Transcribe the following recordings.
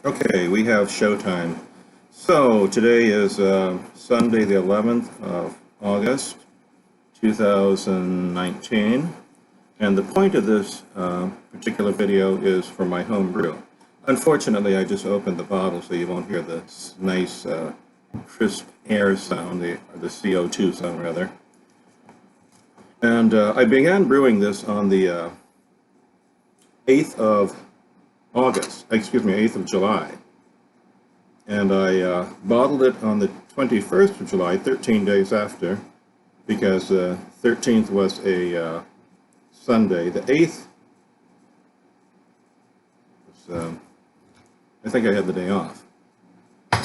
Okay, we have showtime. So today is Sunday, the 11th of August, 2019, and the point of this particular video is for my home brew. Unfortunately, I just opened the bottle, so you won't hear the nice crisp air sound, the CO2 sound rather. And I began brewing this on the 8th of August, excuse me, 8th of July. And I bottled it on the 21st of July, 13 days after, because the 13th was a Sunday. The 8th was, I think I had the day off,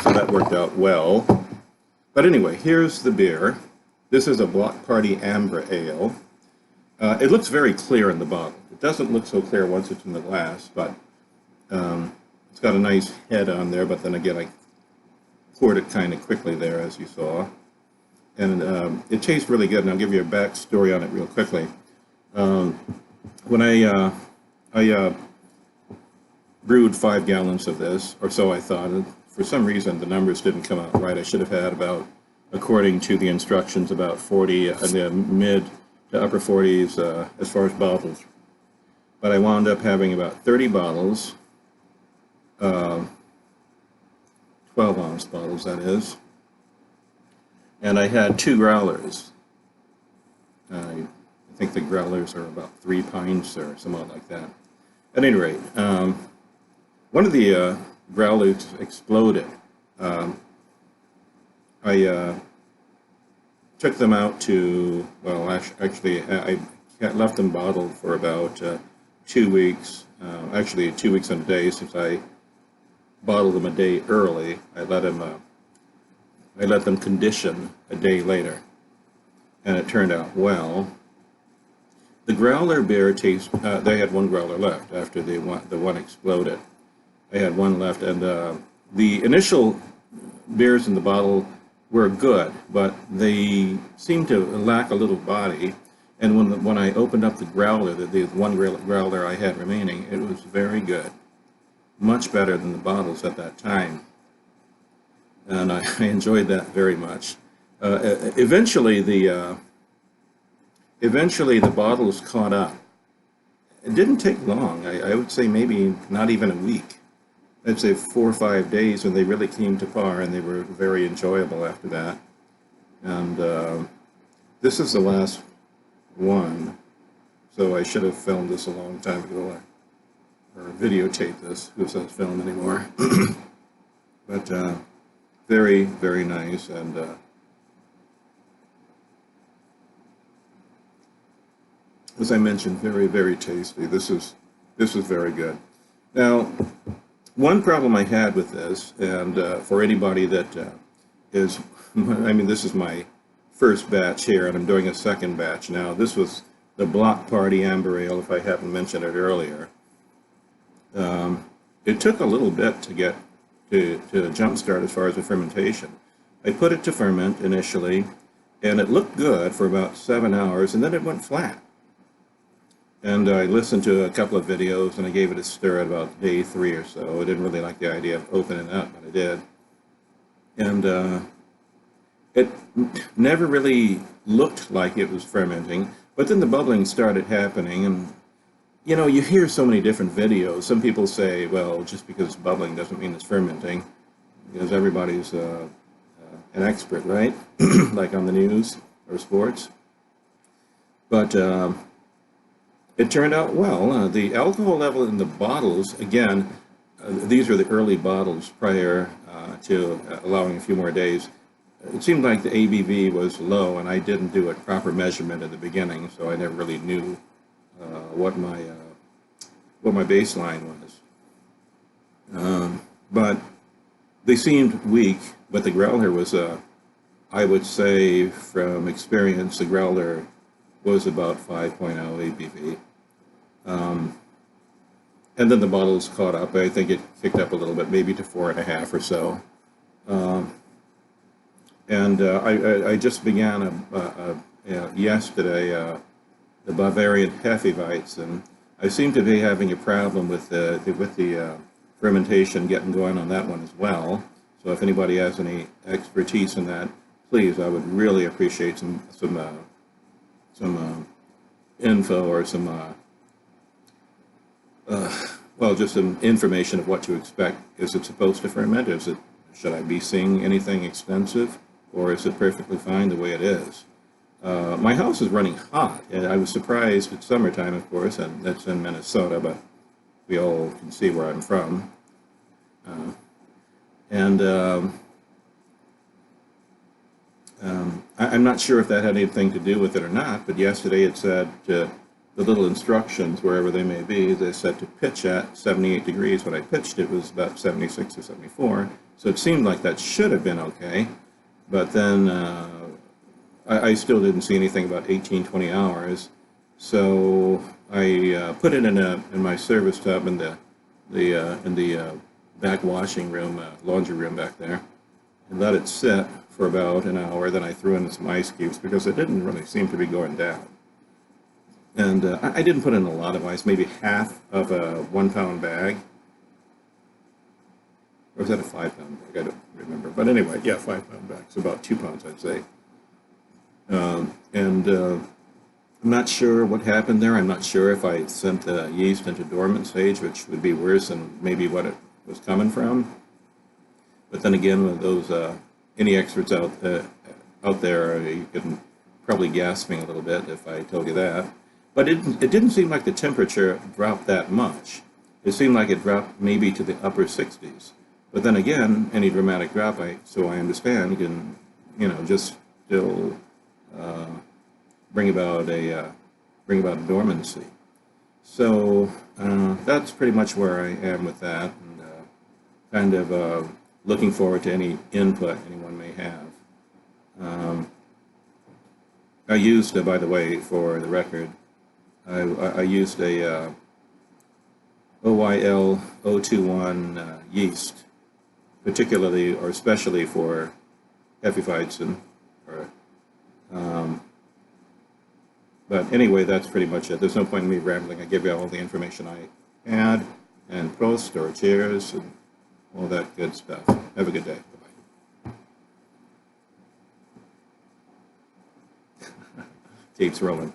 so that worked out well. But anyway, here's the beer. This is a Block Party Amber Ale. It looks very clear in the bottle. It doesn't look so clear once it's in the glass, but it's got a nice head on there, but then again, I poured it kind of quickly there, as you saw. And it tastes really good, and I'll give you a backstory on it real quickly. When I brewed 5 gallons of this, or so I thought, and for some reason the numbers didn't come out right. I should have had about, according to the instructions, about 40 in the mid to upper 40s as far as bottles. But I wound up having about 30 bottles, 12-ounce bottles, that is. And I had 2 growlers. I think the growlers are about 3 pints or something like that. At any rate, one of the growlers exploded. I took them out to, well, actually, I left them bottled for about 2 weeks. Actually, 2 weeks and a day, since I bottled them a day early. I let them condition a day later, and it turned out well. The growler beer tastes. They had 1 growler left after the one exploded. I had 1 left, and the initial beers in the bottle were good, but they seemed to lack a little body. And when I opened up the growler, the 1 growler I had remaining, it was very good. Much better than the bottles at that time. And I enjoyed that very much. Eventually the bottles caught up. It didn't take long. I would say maybe not even a week. I'd say 4 or 5 days, and they really came to par, and they were very enjoyable after that. And this is the last one, so I should have filmed this a long time ago, or videotape this. Who says film anymore? But very, very nice, and as I mentioned, very, very tasty. This was very good. Now, one problem I had with this, and for anybody that is, I mean, this is my first batch here, and I'm doing a second batch now. This was the Block Party Amber Ale, if I haven't mentioned it earlier. It took a little bit to get to jumpstart as far as the fermentation. I put it to ferment initially, and it looked good for about 7 hours, and then it went flat. And I listened to a couple of videos, and I gave it a stir at about day 3 or so. I didn't really like the idea of opening it up, but I did. And it never really looked like it was fermenting, but then the bubbling started happening, and you know, you hear so many different videos. Some people say, well, just because it's bubbling doesn't mean it's fermenting, because everybody's an expert, right? Like on the news or sports. But it turned out well. The alcohol level in the bottles, again, these are the early bottles prior to allowing a few more days. It seemed like the ABV was low, and I didn't do a proper measurement at the beginning, so I never really knew what my baseline was. But they seemed weak, but the growler was, I would say from experience, the growler was about 5.0 ABV. And then the bottles caught up. I think it kicked up a little bit, maybe to 4.5 or so. I just began yesterday the Bavarian Hefeweizen, and I seem to be having a problem with the fermentation getting going on that one as well. So if anybody has any expertise in that, please, I would really appreciate some info or well, just some information of what to expect. Is it supposed to ferment? Should I be seeing anything extensive, or is it perfectly fine the way it is? My house is running hot, and I was surprised. It's summertime, of course, and that's in Minnesota, but we all can see where I'm from. And I'm not sure if that had anything to do with it or not, but yesterday it said the little instructions, wherever they may be, they said to pitch at 78 degrees. When I pitched, it was about 76 or 74, so it seemed like that should have been okay. But then I still didn't see anything about 18, 20 hours, so I put it in my service tub in the back washing room, laundry room back there, and let it sit for about an hour. Then I threw in some ice cubes because it didn't really seem to be going down. And I didn't put in a lot of ice, maybe half of a 1 pound bag. Or was that a 5 pound bag? I don't remember. But anyway, yeah, 5 pound bag. So about 2 pounds, I'd say. I'm not sure what happened there. I'm not sure if I sent the yeast into dormant stage, which would be worse than maybe what it was coming from. But then again, with those any experts out there, you can probably gasp me a little bit if I told you that. But it didn't seem like the temperature dropped that much. It seemed like it dropped maybe to the upper 60s. But then again, any dramatic drop, so I understand, can, just still bring about a dormancy. So that's pretty much where I am with that, and kind of looking forward to any input anyone may have. I used, by the way, for the record, I used a OYL 021 yeast, particularly or especially for Hefeweizen. But anyway, that's pretty much it. There's no point in me rambling. I gave you all the information I had, and Prost or cheers and all that good stuff. Have a good day. Bye-bye. Keeps rolling.